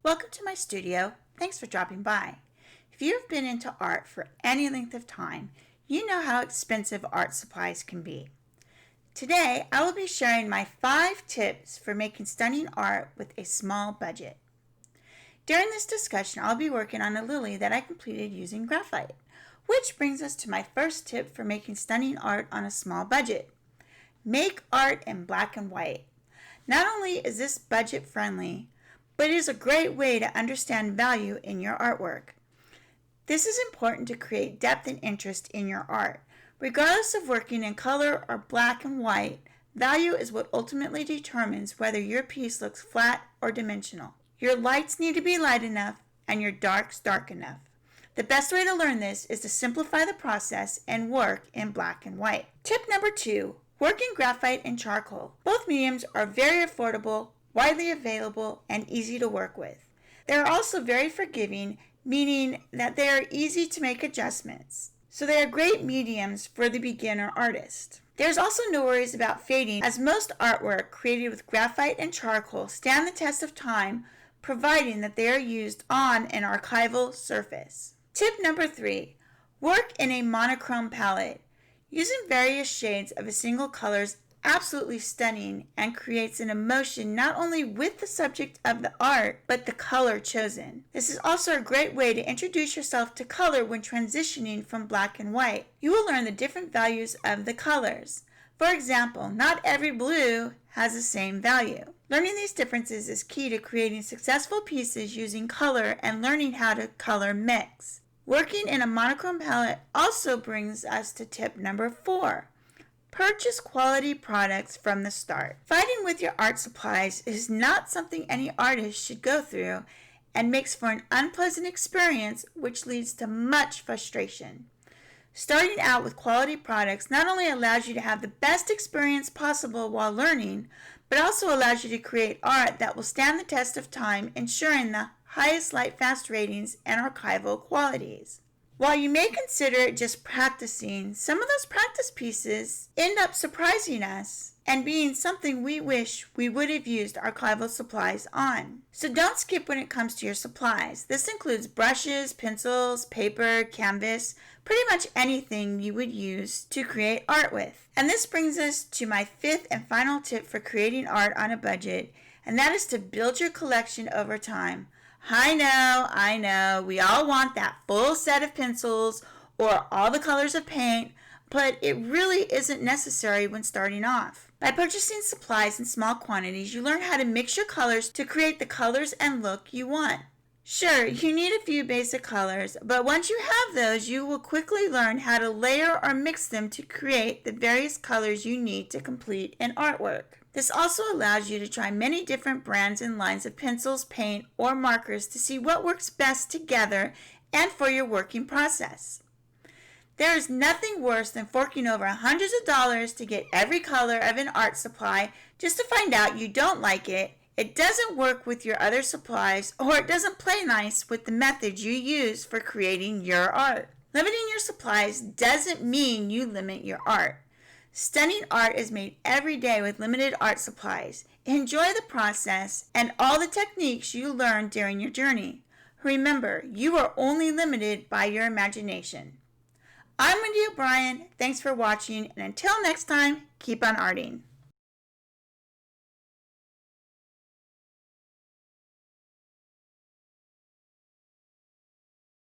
Welcome to my studio. Thanks for dropping by. If you've been into art for any length of time, you know how expensive art supplies can be. Today, I will be sharing my 5 tips for making stunning art with a small budget. During this discussion, I'll be working on a lily that I completed using graphite, which brings us to my first tip for making stunning art on a small budget. Make art in black and white. Not only is this budget friendly, but it is a great way to understand value in your artwork. This is important to create depth and interest in your art. Regardless of working in color or black and white, value is what ultimately determines whether your piece looks flat or dimensional. Your lights need to be light enough and your darks dark enough. The best way to learn this is to simplify the process and work in black and white. Tip number 2, work in graphite and charcoal. Both mediums are very affordable, widely available, and easy to work with. They are also very forgiving, meaning that they are easy to make adjustments. So they are great mediums for the beginner artist. There's also no worries about fading, as most artwork created with graphite and charcoal stand the test of time, providing that they are used on an archival surface. Tip number 3, work in a monochrome palette. Using various shades of a single color is absolutely stunning and creates an emotion not only with the subject of the art, but the color chosen. This is also a great way to introduce yourself to color when transitioning from black and white. You will learn the different values of the colors. For example, not every blue has the same value. Learning these differences is key to creating successful pieces using color and learning how to color mix. Working in a monochrome palette also brings us to tip number 4. Purchase quality products from the start. Fighting with your art supplies is not something any artist should go through and makes for an unpleasant experience, which leads to much frustration. Starting out with quality products not only allows you to have the best experience possible while learning, but also allows you to create art that will stand the test of time, ensuring the highest light fast ratings and archival qualities. While you may consider it just practicing, some of those practice pieces end up surprising us and being something we wish we would have used archival supplies on. So don't skip when it comes to your supplies. This includes brushes, pencils, paper, canvas, pretty much anything you would use to create art with. And this brings us to my 5th and final tip for creating art on a budget, and that is to build your collection over time. I know, we all want that full set of pencils or all the colors of paint, but it really isn't necessary when starting off. By purchasing supplies in small quantities, you learn how to mix your colors to create the colors and look you want. Sure, you need a few basic colors, but once you have those, you will quickly learn how to layer or mix them to create the various colors you need to complete an artwork. This also allows you to try many different brands and lines of pencils, paint, or markers to see what works best together and for your working process. There is nothing worse than forking over hundreds of dollars to get every color of an art supply just to find out you don't like it, it doesn't work with your other supplies, or it doesn't play nice with the methods you use for creating your art. Limiting your supplies doesn't mean you limit your art. Stunning art is made every day with limited art supplies. Enjoy the process and all the techniques you learn during your journey. Remember, you are only limited by your imagination. I'm Wendy O'Brien. Thanks for watching, and until next time, keep on arting.